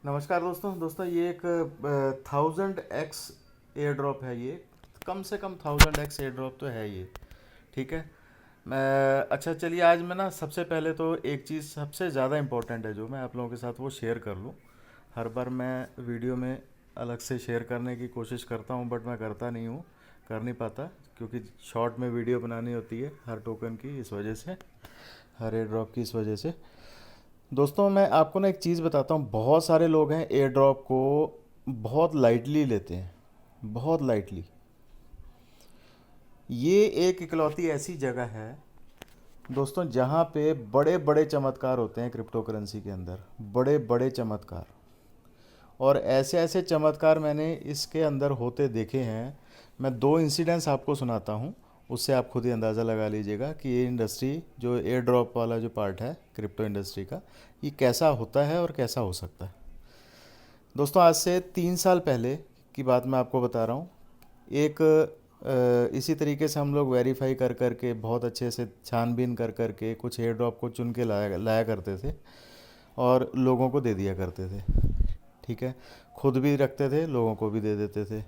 नमस्कार दोस्तों ये एक 1000x एयर ड्रॉप है। ये कम से कम 1000x एयर ड्रॉप तो है ये। ठीक है। मैं अच्छा चलिए आज मैं ना सबसे पहले तो एक चीज़ सबसे ज़्यादा इम्पोर्टेंट है जो मैं आप लोगों के साथ वो शेयर कर लूँ। हर बार मैं वीडियो में अलग से शेयर करने की कोशिश करता हूँ बट मैं करता नहीं हूँ, कर नहीं पाता क्योंकि शॉर्ट में वीडियो बनानी होती है हर टोकन की, इस वजह से, हर एयर ड्रॉप की इस वजह से। दोस्तों मैं आपको ना एक चीज़ बताता हूँ, बहुत सारे लोग हैं एयर ड्रॉप को बहुत लाइटली लेते हैं, बहुत लाइटली। ये एक इकलौती ऐसी जगह है दोस्तों जहाँ पे बड़े बड़े चमत्कार होते हैं क्रिप्टो करेंसी के अंदर, बड़े बड़े चमत्कार। और ऐसे ऐसे चमत्कार मैंने इसके अंदर होते देखे हैं। मैं दो इंसिडेंट्स आपको सुनाता हूँ, उससे आप खुद ही अंदाज़ा लगा लीजिएगा कि ये इंडस्ट्री जो एयर ड्रॉप वाला जो पार्ट है क्रिप्टो इंडस्ट्री का, ये कैसा होता है और कैसा हो सकता है। दोस्तों आज से 3 साल पहले की बात मैं आपको बता रहा हूँ। एक इसी तरीके से हम लोग वेरीफाई कर कर के बहुत अच्छे से छानबीन कर कर के कुछ एयर ड्रॉप को चुन के लाया लाया करते थे और लोगों को दे दिया करते थे। ठीक है, खुद भी रखते थे, लोगों को भी दे देते थे।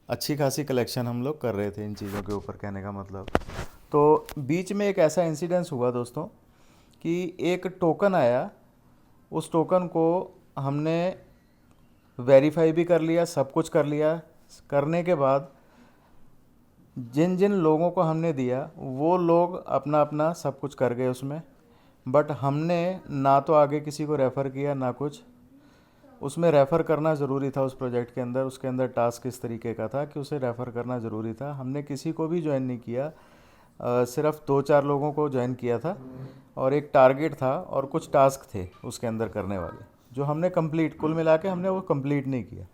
अच्छी खासी कलेक्शन हम लोग कर रहे थे इन चीज़ों के ऊपर, कहने का मतलब। तो बीच में एक ऐसा इंसिडेंस हुआ दोस्तों कि एक टोकन आया, उस टोकन को हमने वेरीफाई भी कर लिया, सब कुछ कर लिया। करने के बाद जिन जिन लोगों को हमने दिया वो लोग अपना अपना सब कुछ कर गए उसमें, बट हमने ना तो आगे किसी को रेफ़र किया ना कुछ। उसमें रेफ़र करना ज़रूरी था उस प्रोजेक्ट के अंदर, उसके अंदर टास्क इस तरीके का था कि उसे रेफ़र करना ज़रूरी था। हमने किसी को भी ज्वाइन नहीं किया, सिर्फ 2-4 लोगों को ज्वाइन किया था और एक टारगेट था और कुछ टास्क थे उसके अंदर करने वाले, जो हमने कंप्लीट, कुल मिला के हमने वो कंप्लीट नहीं किया।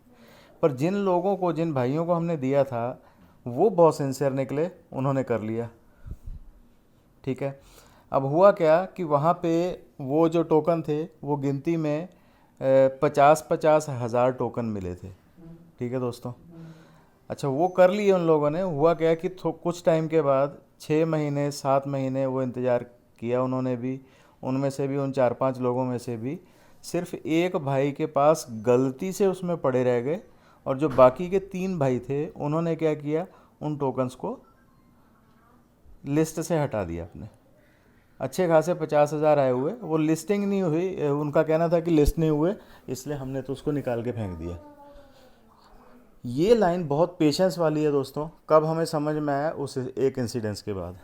पर जिन लोगों को, जिन भाइयों को हमने दिया था वो बहुत सिंसियर निकले, उन्होंने कर लिया। ठीक है। अब हुआ क्या कि वहाँ पे वो जो टोकन थे वो गिनती में 50-50 हज़ार टोकन मिले थे। ठीक है दोस्तों। अच्छा वो कर लिए उन लोगों ने। हुआ क्या कि कुछ टाइम के बाद 6 महीने 7 महीने वो इंतज़ार किया उन्होंने भी। उनमें से भी, उन 4-5 लोगों में से भी सिर्फ एक भाई के पास गलती से उसमें पड़े रह गए, और जो बाकी के 3 भाई थे उन्होंने क्या किया, उन टोकन्स को लिस्ट से हटा दिया अपने। अच्छे खासे 50,000 आए हुए, वो लिस्टिंग नहीं हुई, उनका कहना था कि लिस्ट नहीं हुए, इसलिए हमने तो उसको निकाल के फेंक दिया। ये लाइन बहुत पेशेंस वाली है दोस्तों। कब हमें समझ में आया, उस एक इंसिडेंस के बाद।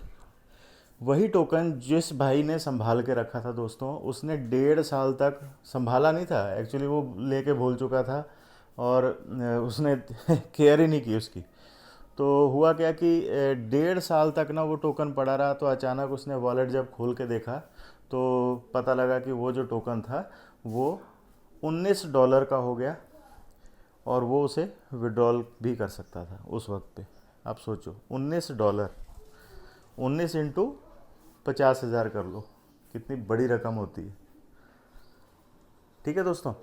वही टोकन जिस भाई ने संभाल के रखा था दोस्तों, उसने 1.5 साल तक संभाला नहीं था, एक्चुअली वो लेके भूल चुका था और उसने केयर ही नहीं की उसकी। तो हुआ क्या कि 1.5 साल तक ना वो टोकन पड़ा रहा। तो अचानक उसने वॉलेट जब खोल के देखा तो पता लगा कि वो जो टोकन था वो $19 का हो गया और वो उसे विड्रॉल भी कर सकता था उस वक्त पे। आप सोचो, $19, 19 इंटू 50,000 कर लो, कितनी बड़ी रकम होती है। ठीक है दोस्तों।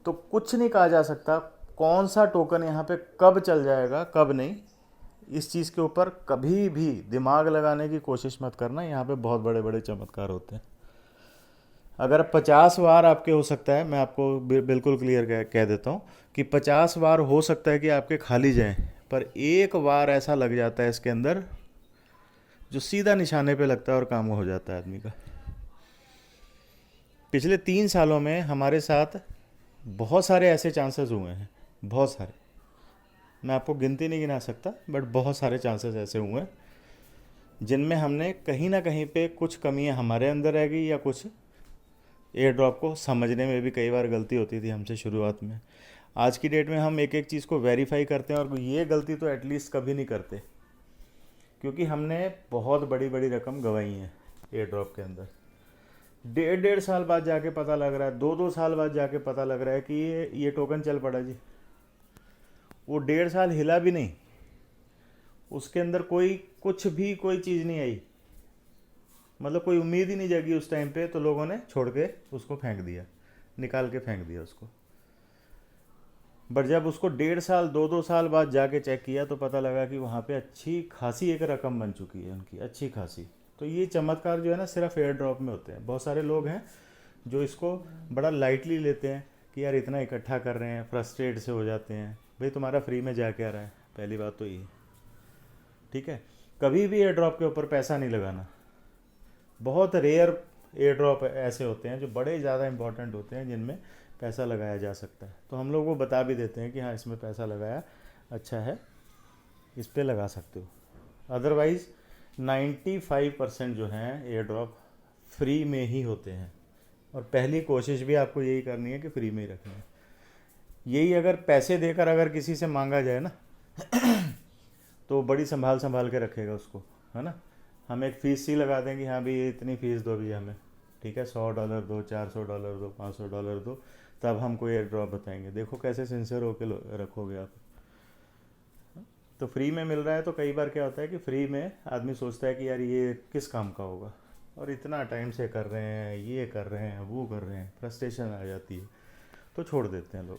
तो कुछ नहीं कहा जा सकता कौन सा टोकन यहाँ पे कब चल जाएगा कब नहीं। इस चीज़ के ऊपर कभी भी दिमाग लगाने की कोशिश मत करना, यहाँ पे बहुत बड़े बड़े चमत्कार होते हैं। अगर 50 बार आपके हो सकता है, मैं आपको बिल्कुल क्लियर कह देता हूँ कि 50 बार हो सकता है कि आपके खाली जाएं, पर एक बार ऐसा लग जाता है इसके अंदर जो सीधा निशाने पे लगता है और काम हो जाता है आदमी का। पिछले 3 सालों में हमारे साथ बहुत सारे ऐसे चांसेस हुए हैं, बहुत सारे। मैं आपको गिनती नहीं गिना सकता, बट बहुत सारे चांसेस ऐसे हुए हैं जिनमें हमने कहीं ना कहीं पे कुछ कमियां हमारे अंदर रह गई, या कुछ एयर ड्रॉप को समझने में भी कई बार गलती होती थी हमसे शुरुआत में। आज की डेट में हम एक एक चीज़ को वेरीफाई करते हैं और ये गलती तो एटलीस्ट कभी नहीं करते, क्योंकि हमने बहुत बड़ी बड़ी रकम गंवाई है एयर ड्रॉप के अंदर। 1.5 साल बाद जाके पता लग रहा है, 2-2 साल बाद जाके पता लग रहा है कि ये टोकन चल पड़ा जी। वो 1.5 साल हिला भी नहीं, उसके अंदर कोई कुछ भी कोई चीज़ नहीं आई, मतलब कोई उम्मीद ही नहीं जगी उस टाइम पे। तो लोगों ने छोड़ के उसको फेंक दिया, निकाल के फेंक दिया उसको। बट जब उसको 1.5 साल 2-2 साल बाद जाके चेक किया तो पता लगा कि वहाँ पे अच्छी खासी एक रकम बन चुकी है उनकी, अच्छी खासी। तो ये चमत्कार जो है ना सिर्फ एयर ड्रॉप में होते हैं। बहुत सारे लोग हैं जो इसको बड़ा लाइटली लेते हैं, कि यार इतना इकट्ठा कर रहे हैं, फ्रस्ट्रेट से हो जाते हैं। भाई तुम्हारा फ्री में जा क्या रहा है, पहली बात तो ये, ठीक है। कभी भी एयर ड्रॉप के ऊपर पैसा नहीं लगाना। बहुत रेयर एयर ड्रॉप ऐसे होते हैं जो बड़े ज़्यादा इंपॉर्टेंट होते हैं जिनमें पैसा लगाया जा सकता है, तो हम लोग वो बता भी देते हैं कि हाँ इसमें पैसा लगाया अच्छा है, इस पे लगा सकते हो। अदरवाइज़ 95% जो हैं एयर ड्रॉप फ्री में ही होते हैं, और पहली कोशिश भी आपको यही करनी है कि फ्री में ही रखना है। यही अगर पैसे देकर अगर किसी से मांगा जाए ना तो बड़ी संभाल संभाल के रखेगा उसको, है ना। हम एक फ़ीस ही लगा देंगे, हाँ भाई इतनी फ़ीस दो भैया हमें, ठीक है, $100 दो, $400 दो, $500 दो, तब हमको एयर ड्रॉप बताएंगे। देखो कैसे सिंसियर होके रखोगे आप। तो फ्री में मिल रहा है तो कई बार क्या होता है कि फ्री में आदमी सोचता है कि यार ये किस काम का होगा, और इतना टाइम से कर रहे हैं, ये कर रहे हैं, वो कर रहे हैं, फ्रस्ट्रेशन आ जाती है, तो छोड़ देते हैं लोग।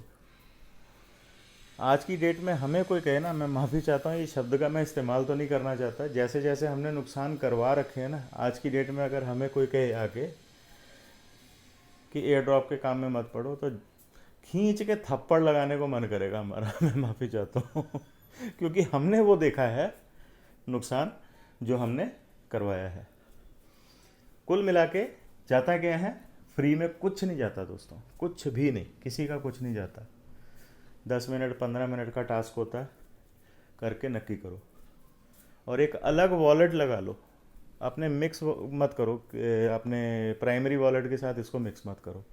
आज की डेट में हमें कोई कहे ना, मैं माफ़ी चाहता हूँ, ये शब्द का मैं इस्तेमाल तो नहीं करना चाहता, जैसे जैसे हमने नुकसान करवा रखे हैं ना, आज की डेट में अगर हमें कोई कहे आके कि एयर ड्रॉप के काम में मत पड़ो, तो खींच के थप्पड़ लगाने को मन करेगा हमारा। मैं माफ़ी चाहता हूँ क्योंकि हमने वो देखा है नुकसान जो हमने करवाया है। कुल मिला के जाता क्या है, फ्री में कुछ नहीं जाता दोस्तों, कुछ भी नहीं, किसी का कुछ नहीं जाता। 10 मिनट 15 मिनट का टास्क होता है, करके नक्की करो। और एक अलग वॉलेट लगा लो, अपने मिक्स मत करो, अपने प्राइमरी वॉलेट के साथ इसको मिक्स मत करो।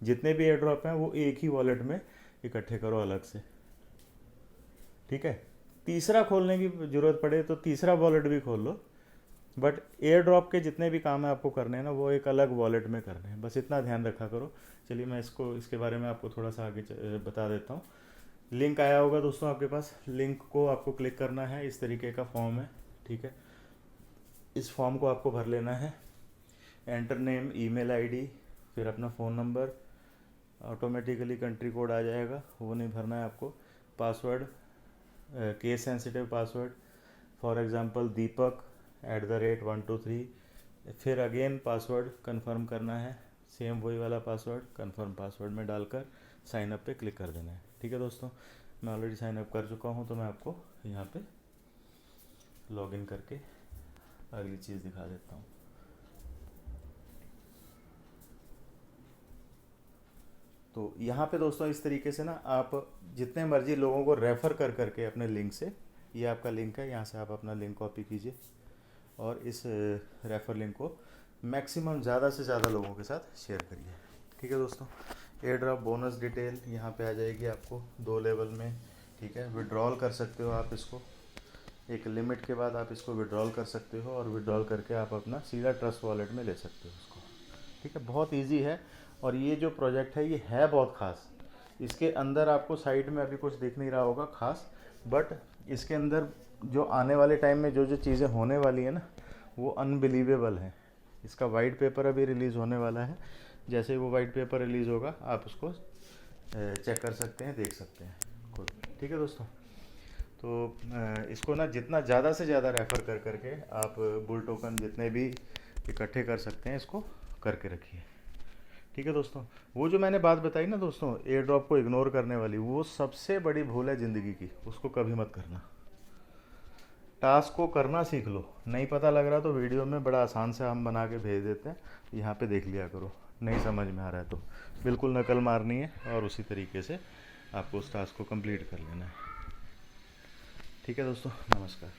जितने भी एयर ड्रॉप हैं वो एक ही वॉलेट में इकट्ठे करो अलग से, ठीक है। तीसरा खोलने की ज़रूरत पड़े तो तीसरा वॉलेट भी खोल लो, बट एयर ड्रॉप के जितने भी काम है आपको करने हैं ना, वो एक अलग वॉलेट में करने हैं, बस इतना ध्यान रखा करो। चलिए मैं इसके बारे में आपको थोड़ा सा आगे बता देता हूँ। लिंक आया होगा दोस्तों आपके पास, लिंक को आपको क्लिक करना है। इस तरीके का फॉर्म है, ठीक है। इस फॉर्म को आपको भर लेना है। एंटर नेम, ईमेल आईडी, फिर अपना phone number, automatically country code आ जाएगा, वो नहीं भरना है आपको। Password, case sensitive password, for example Deepak@123, फिर अगेन पासवर्ड कंफर्म करना है, सेम वही वाला पासवर्ड कंफर्म पासवर्ड में डालकर साइन अप पे क्लिक कर देना है, ठीक है दोस्तों। मैं ऑलरेडी साइन अप कर चुका हूँ, तो मैं आपको यहाँ पे लॉगिन करके अगली चीज़ दिखा देता हूँ। तो यहाँ पे दोस्तों इस तरीके से ना आप जितने मर्जी लोगों को रेफ़र कर करके अपने लिंक से, ये आपका लिंक है, यहाँ से आप अपना लिंक कॉपी कीजिए और इस रेफ़र लिंक को मैक्सिमम ज़्यादा से ज़्यादा लोगों के साथ शेयर करिए, ठीक है दोस्तों। एयर ड्रॉप बोनस डिटेल यहाँ पे आ जाएगी आपको 2 लेवल में, ठीक है। विड्रॉल कर सकते हो आप इसको, एक लिमिट के बाद आप इसको विड्रॉल कर सकते हो, और विड्रॉल करके आप अपना सीधा ट्रस्ट वॉलेट में ले सकते हो उसको, ठीक है। बहुत ईजी है, और ये जो प्रोजेक्ट है ये है बहुत ख़ास। इसके अंदर आपको साइड में अभी कुछ दिख नहीं रहा होगा ख़ास, बट इसके अंदर जो आने वाले टाइम में जो जो चीज़ें होने वाली है ना, वो अनबिलीवेबल है। इसका वाइट पेपर अभी रिलीज़ होने वाला है, जैसे वो वाइट पेपर रिलीज़ होगा आप उसको चेक कर सकते हैं, देख सकते हैं खुद, ठीक है दोस्तों। तो इसको ना जितना ज़्यादा से ज़्यादा रेफ़र कर करके आप बुल टोकन जितने भी इकट्ठे कर सकते हैं इसको करके रखिए, ठीक है दोस्तों। वो जो मैंने बात बताई ना दोस्तों, एयर ड्रॉप को इग्नोर करने वाली, वो सबसे बड़ी भूल है ज़िंदगी की, उसको कभी मत करना। टास्क को करना सीख लो, नहीं पता लग रहा तो वीडियो में बड़ा आसान से हम बना के भेज देते हैं, यहाँ पे देख लिया करो। नहीं समझ में आ रहा है तो बिल्कुल नकल मारनी है, और उसी तरीके से आपको उस टास्क को कंप्लीट कर लेना है, ठीक है दोस्तों। नमस्कार।